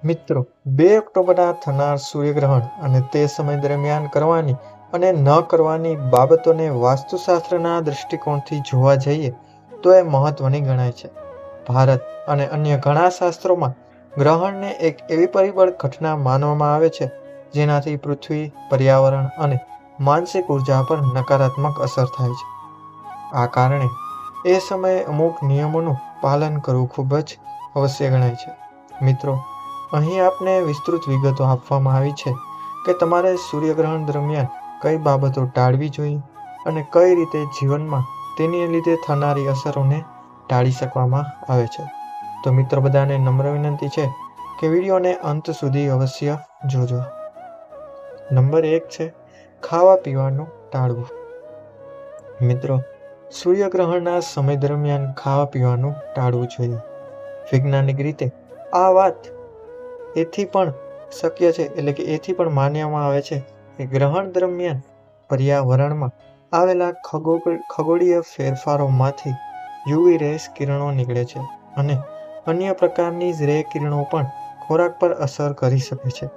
મિત્રો, 2 ઓક્ટોબરના થનાર સૂર્યગ્રહણ અને તે સમય દરમિયાન કરવાની અને ન કરવાની બાબતોને વાસ્તુશાસ્ત્રના દૃષ્ટિકોણથી જોવા જઈએ તો એ મહત્વની ગણાય છે. ભારત અને અન્ય ઘણા શાસ્ત્રોમાં ગ્રહણને એક એવી પરિબળ ઘટના માનવામાં આવે છે જેનાથી પૃથ્વી, પર્યાવરણ અને માનસિક ઉર્જા પર નકારાત્મક અસર થાય છે. આ કારણે એ સમયે અમુક નિયમોનું પાલન કરવું ખૂબ જ અવશ્ય ગણાય છે. મિત્રો, અહીં આપને વિસ્તૃત વિગતો આપવામાં આવી છે કે તમારે સૂર્યગ્રહણ દરમિયાન કઈ બાબતો ટાળવી જોઈએ અને કઈ રીતે જીવનમાં તેની લીધે થનારી અસરોને ટાળી શકવામાં આવે છે. તો મિત્રો, બધાને નમ્ર વિનંતી છે કે વિડીયોને અંત સુધી અવશ્ય જોજો. નંબર 1 છે ખાવા પીવાનું ટાળવું. મિત્રો, સૂર્યગ્રહણના સમય દરમિયાન ખાવા પીવાનું ટાળવું જોઈએ. વૈજ્ઞાનિક રીતે આ વાત એથી પણ શક્ય છે, એટલે કે એથી પણ માનવામાં આવે છે કે ગ્રહણ દરમિયાન પર્યાવરણમાં આવેલા ખગોળીય ફેરફારોમાંથી યુવી રેસ કિરણો નીકળે છે અને અન્ય પ્રકારની રે કિરણો પણ ખોરાક પર અસર કરી શકે છે.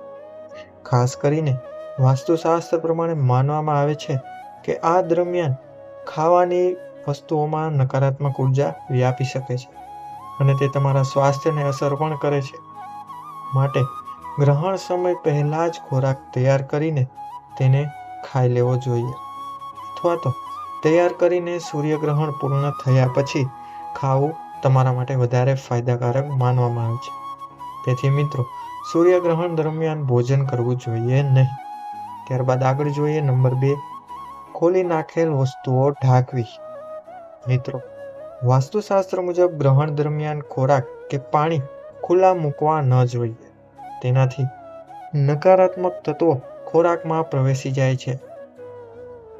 ખાસ કરીને વાસ્તુશાસ્ત્ર પ્રમાણે માનવામાં આવે છે કે આ દરમિયાન ખાવાની વસ્તુઓમાં નકારાત્મક ઉર્જા વ્યાપી શકે છે અને તે તમારા સ્વાસ્થ્યને અસર પણ કરે છે. માટે ગ્રહણ સમય પહેલા જ ખોરાક તૈયાર કરીને તેને ખાઈ લેવો જોઈએ, અથવા તો તૈયાર કરીને સૂર્યગ્રહણ પૂર્ણ થયા પછી ખાવું તમારા માટે વધારે ફાયદાકારક માનવામાં આવે છે. તેથી મિત્રો, સૂર્યગ્રહણ દરમિયાન ભોજન કરવું જોઈએ નહીં. ત્યારબાદ આગળ જોઈએ નંબર 2, ખોલી નાખેલ વસ્તુઓ ઢાંકવી. મિત્રો, વાસ્તુશાસ્ત્ર મુજબ ગ્રહણ દરમિયાન ખોરાક કે પાણી ખુલ્લા મૂકવા ન જોઈએ. તેનાથી નકારાત્મક તત્વો ખોરાકમાં પ્રવેશી જાય છે.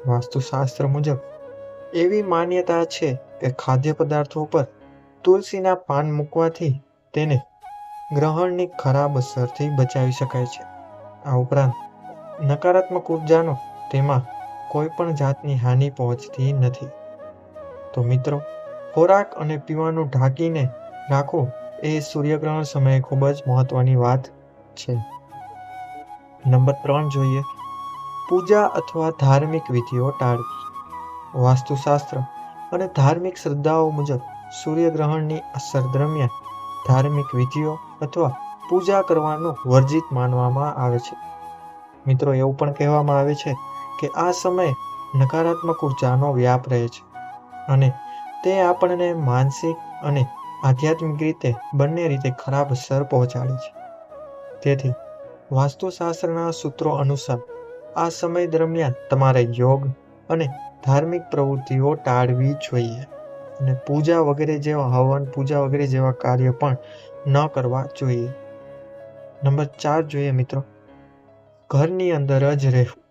વાસ્તુશાસ્ત્ર મુજબ એવી માન્યતા છે કે ખાદ્ય પદાર્થો પર તુલસીના પાન મૂકવાથી તેને ગ્રહણની ખરાબ અસરથી બચાવી શકાય છે. આ ઉપરાંત નકારાત્મક ઉર્જાનો તેમાં કોઈ પણ જાતની હાનિ પહોંચતી નથી. તો મિત્રો, ખોરાક અને પીવાનું ઢાંકીને રાખવું એ સૂર્યગ્રહણ સમયે ખૂબ જ મહત્વની વાત છે. નંબર 3 જોઈએ પૂજા અથવા ધાર્મિક વિધિઓ ટાળવી. વાસ્તુશાસ્ત્ર અને ધાર્મિક શ્રદ્ધાઓ મુજબ સૂર્યગ્રહણની અસર દરમિયાન ધાર્મિક વિધિઓ અથવા પૂજા કરવાનું વર્જિત માનવામાં આવે છે. મિત્રો, એવું પણ કહેવામાં આવે છે કે આ સમયે નકારાત્મક ઉર્જાનો વ્યાપ રહે છે અને તે આપણને માનસિક અને આધ્યાત્મિક રીતે બંને રીતે ખરાબ અસર પહોંચાડે છે. તેથી વાસ્તુશાસ્ત્રના સૂત્રો અનુસાર આ સમય દરમિયાન તમારે યોગ અને ધાર્મિક પ્રવૃત્તિઓ ટાળવી જોઈએ અને પૂજા વગેરે જેવા કાર્ય પણ ન કરવા જોઈએ. નંબર 4 જોઈએ મિત્રો, ઘરની અંદર જ રહેવું.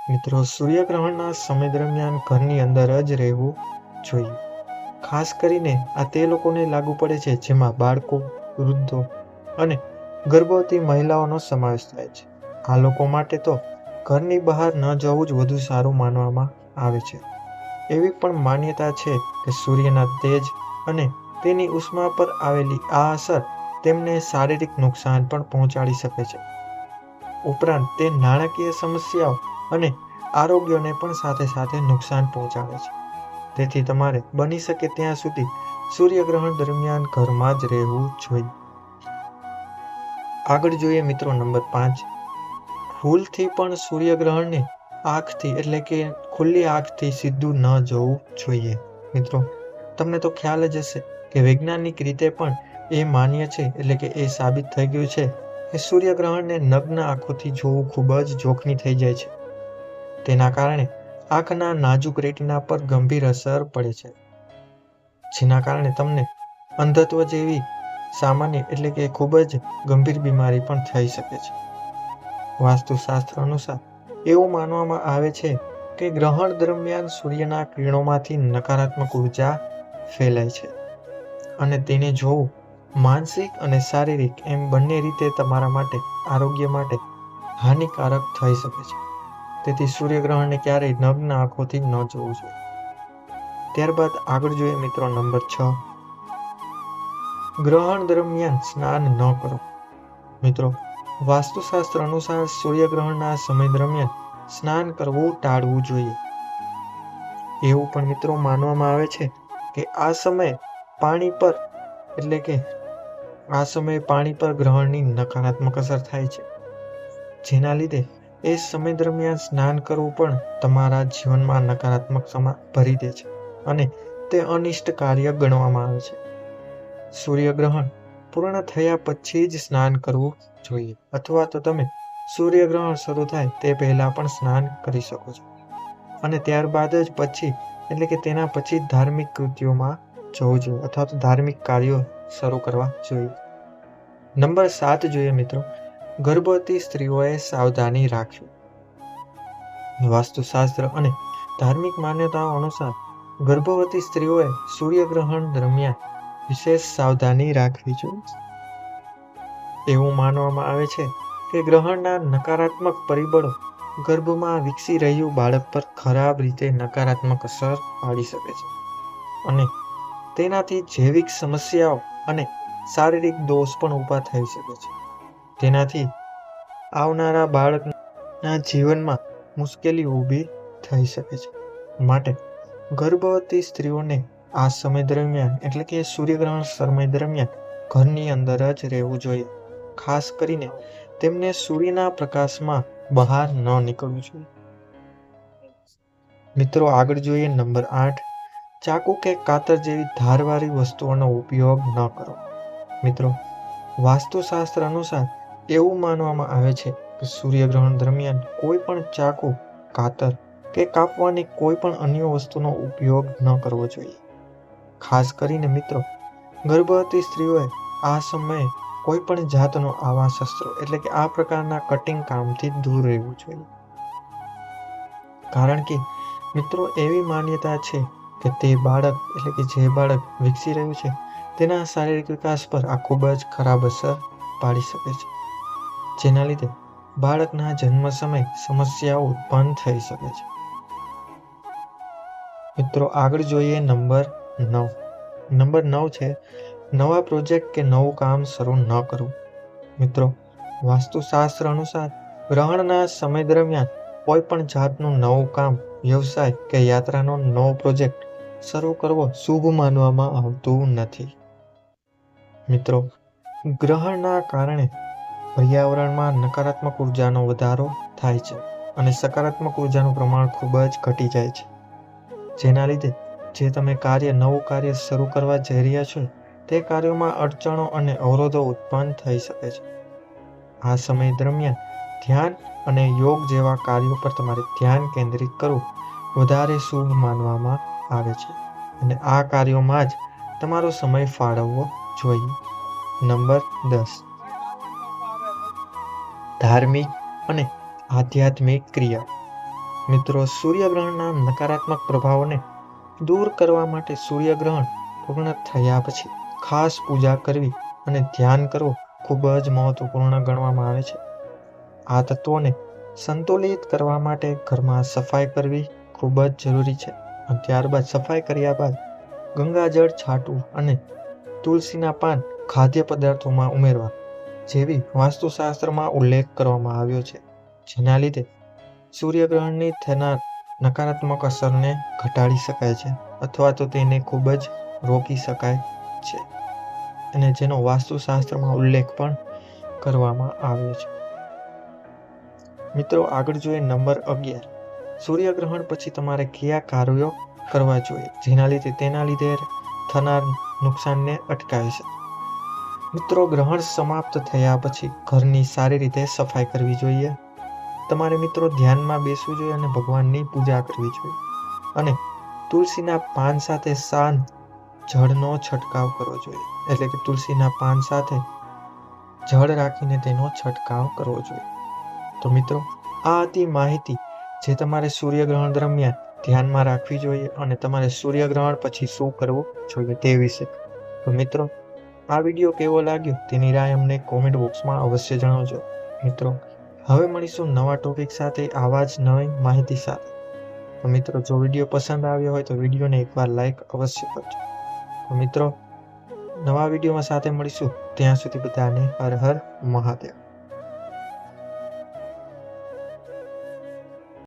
મિત્રો, સૂર્યગ્રહણના સમય દરમિયાન ઘરની અંદર જ રહેવું જોઈએ. ખાસ કરીને આ તે લોકોને લાગુ પડે છે જેમાં બાળકો, વૃદ્ધો અને ગર્ભવતી મહિલાઓનો સમાવેશ થાય છે. આ લોકો માટે તો ઘરની બહાર ન જવું જ વધુ સારું માનવામાં આવે છે. એવી પણ માન્યતા છે કે સૂર્યના તેજ અને તેની ઉષ્મા પર આવેલી આ અસર તેમને શારીરિક નુકસાન પણ પહોંચાડી શકે છે. ઉપરાંત તે નાણાકીય સમસ્યાઓ અને આરોગ્યને પણ સાથે સાથે નુકસાન પહોંચાડે છે. તેથી તમારે બની શકે ત્યાં સુધી સૂર્યગ્રહણ દરમિયાન ઘરમાં જ રહેવું જોઈએ. આગળ જોઈએ મિત્રો નંબર 5, ભૂલથી પણ સૂર્યગ્રહણને આંખથી એટલે કે ખુલ્લી આંખથી સીધું ન જોવું જોઈએ. મિત્રો, તમને તો ખ્યાલ જ હશે કે વૈજ્ઞાનિક રીતે પણ એ માન્ય છે, એટલે કે એ સાબિત થઈ ગયું છે કે સૂર્યગ્રહણને નગ્ન આંખોથી જોવું ખૂબ જ જોખમી થઈ જાય છે. તેના કારણે આંખના નાજુક રેટિના પર ગંભીર અસર પડે છે, જેના કારણે તમને અંધત્વ જેવી સામાન્ય એટલે કે ખૂબ જ ગંભીર બીમારી પણ થઈ શકે છે. વાસ્તુશાસ્ત્ર અનુસાર એવું માનવામાં આવે છે કે ગ્રહણ દરમિયાન સૂર્યના કિરણોમાંથી નકારાત્મક ઉર્જા ફેલાય છે અને તેને જોવું માનસિક અને શારીરિક એમ બંને રીતે તમારા માટે આરોગ્ય માટે હાનિકારક થઈ શકે છે. તેથી સૂર્યગ્રહણને ક્યારેય નગ્ન આંખોથી ન જોવું જોઈએ. ત્યારબાદ આગળ જોઈએ મિત્રો નંબર 6, ગ્રહણ દરમિયાન સ્નાન ન કરો. મિત્રો, વાસ્તુશાસ્ત્ર અનુસાર સૂર્યગ્રહણના સમય દરમિયાન સ્નાન કરવું ટાળવું જોઈએ. એવું પણ મિત્રો માનવામાં આવે છે કે આ સમયે પાણી પર ગ્રહણની નકારાત્મક અસર થાય છે, જેના લીધે એ સમય દરમિયાન સ્નાન કરવું પણ તમારા જીવનમાં નકારાત્મકતા ભરી દે છે અને તે અનિષ્ટ કાર્ય ગણવામાં આવે છે. સૂર્યગ્રહણ પૂર્ણ થયા પછી જ સ્નાન કરવું જોઈએ, અથવા તો તમે સૂર્યગ્રહણ શરૂ થાય તે પહેલા પણ સ્નાન કરી શકો છો અને ત્યારબાદ જ તેના પછી ધાર્મિક કૃત્યોમાં જવું જોઈએ અથવા તો ધાર્મિક કાર્યો શરૂ કરવા જોઈએ. નંબર 7 જોઈએ મિત્રો, ગર્ભવતી સ્ત્રીઓએ સાવધાની રાખવી. વાસ્તુશાસ્ત્ર અને ધાર્મિક માન્યતાઓ અનુસાર ગર્ભવતી સ્ત્રીઓએ સૂર્યગ્રહણ દરમિયાન વિશેષ સાવધાની રાખવી જોઈએ. એવું માનવામાં આવે છે કે ગ્રહણના નકારાત્મક પરિબળો ગર્ભમાં વિકસી રહ્યું બાળક પર ખરાબ રીતે નકારાત્મક અસર પાડી શકે છે અને તેનાથી જૈવિક સમસ્યાઓ અને શારીરિક દોષ પણ ઊભા થઈ શકે છે. તેનાથી આવનારા બાળકના જીવનમાં મુશ્કેલી ઊભી થઈ શકે છે. માટે ગર્ભવતી સ્ત્રીઓને આ સમય દરમિયાન એટલે કે સૂર્યગ્રહણ સમય દરમિયાન ઘરની અંદર જ રહેવું જોઈએ. ખાસ કરીને તેમને સૂર્યના પ્રકાશમાં બહાર ન નીકળવું જોઈએ. મિત્રો, આગળ જોઈએ નંબર 8, ચાકુ કે કાતર જેવી ધારવાળી વસ્તુઓનો ઉપયોગ ન કરો. મિત્રો, વાસ્તુશાસ્ત્ર અનુસાર એવું માનવામાં આવે છે કે સૂર્યગ્રહણ દરમિયાન કોઈ પણ ચાકુ, કાતર કે કાપવાની કોઈ પણ અન્ય વસ્તુનો ઉપયોગ ન કરવો જોઈએ. ખાસ કરીને મિત્રો, ગર્ભવતી સ્ત્રીઓએ આ સમયે કોઈ પણ જાતનો આવા શસ્ત્રો એટલે કે આ પ્રકારના કટિંગ કામથી દૂર રહેવું જોઈએ. કારણ કે મિત્રો, એવી માન્યતા છે કે જે બાળક વિકસી રહ્યું છે તેના શારીરિક વિકાસ પર આ ખૂબ જ ખરાબ અસર પાડી શકે છે, જેના લીધે બાળકના જન્મ સમયે સમસ્યાઓ ઉત્પન્ન થઈ શકે છે. મિત્રો, આગળ જોઈએ નંબર 9. નંબર 9 છે નવા પ્રોજેક્ટ કે નવું કામ શરૂ ન કરવું. મિત્રો, વાસ્તુશાસ્ત્ર અનુસાર ગ્રહણના સમય દરમિયાન કોઈ પણ જાતનું નવું કામ, વ્યવસાય કે યાત્રાનો નવો પ્રોજેક્ટ શરૂ કરવો શુભ માનવામાં આવતું નથી. મિત્રો, ગ્રહણના કારણે પર્યાવરણમાં નકારાત્મક ઉર્જાનો વધારો થાય છે અને સકારાત્મક ઉર્જાનું પ્રમાણ ખૂબ જ ઘટી જાય છે, જેના લીધે જે તમે નવું કાર્ય શરૂ કરવા જઈ રહ્યા છો તે કાર્યોમાં અડચણો અને અવરોધો ઉત્પન્ન થઈ શકે છે. આ સમય દરમિયાન ધ્યાન અને યોગ જેવા કાર્યો પર તમારે ધ્યાન કેન્દ્રિત કરવું વધારે શુભ માનવામાં આવે છે અને આ કાર્યોમાં જ તમારો સમય ફાળવવો જોઈએ. નંબર 10, ધાર્મિક અને આધ્યાત્મિક ક્રિયા. મિત્રો, સૂર્યગ્રહણના નકારાત્મક પ્રભાવોને દૂર કરવા માટે સૂર્યગ્રહણ પૂર્ણ થયા પછી ખાસ પૂજા કરવી અને ધ્યાન કરવું ખૂબ જ મહત્વપૂર્ણ ગણવામાં આવે છે. આ તત્વોને સંતુલિત કરવા માટે ઘરમાં સફાઈ કરવી ખૂબ જ જરૂરી છે અને ત્યારબાદ સફાઈ કર્યા બાદ ગંગાજળ છાંટવું અને તુલસીના પાન ખાદ્ય પદાર્થોમાં ઉમેરવા જેવી વાસ્તુશાસ્ત્રમાં ઉલ્લેખ કરવામાં આવ્યો છે, જેના લીધે સૂર્યગ્રહણની થનાર નકારાત્મક અસરને ઘટાડી શકાય છે અથવા તો તેને ખૂબ જ રોકી શકાય છે અને જેનો વાસ્તુશાસ્ત્રમાં ઉલ્લેખ પણ કરવામાં આવ્યો છે. મિત્રો, આગળ જોઈએ નંબર 11, સૂર્યગ્રહણ પછી તમારે કયા કાર્યો કરવા જોઈએ જેના લીધે થનાર નુકસાનને અટકાવી શકે. મિત્રો, ગ્રહણ સમાપ્ત થયા પછી ઘરની સારી રીતે સફાઈ કરવી જોઈએ. તમારે મિત્રો ધ્યાનમાં બેસવું જોઈએ અને ભગવાનની પૂજા કરવી જોઈએ અને તુલસીના પાન સાથે શાંત જળનો છંટકાવ કરવો જોઈએ, એટલે કે તુલસીના પાન સાથે જળ રાખીને તેનો છંટકાવ કરવો જોઈએ. તો મિત્રો, આ હતી માહિતી જે તમારે સૂર્યગ્રહણ દરમિયાન ધ્યાનમાં રાખવી જોઈએ અને તમારે સૂર્યગ્રહણ પછી શું કરવું જોઈએ તે વિશે. તો મિત્રો, આ વિડીયો કેવો લાગ્યો તેની રાય અમને કોમેન્ટ બોક્સમાં અવશ્ય જણાવજો. મિત્રો, હવે મળીશું નવા ટોપિક સાથે, આવા જ નવી માહિતી સાથે. તો મિત્રો, જો વિડીયો પસંદ આવ્યો હોય તો વિડીયોને એકવાર લાઈક અવશ્ય કરજો. તો મિત્રો, નવા વિડીયોમાં સાથે મળીશું. ત્યાં સુધી બધાને હર હર મહાદેવ.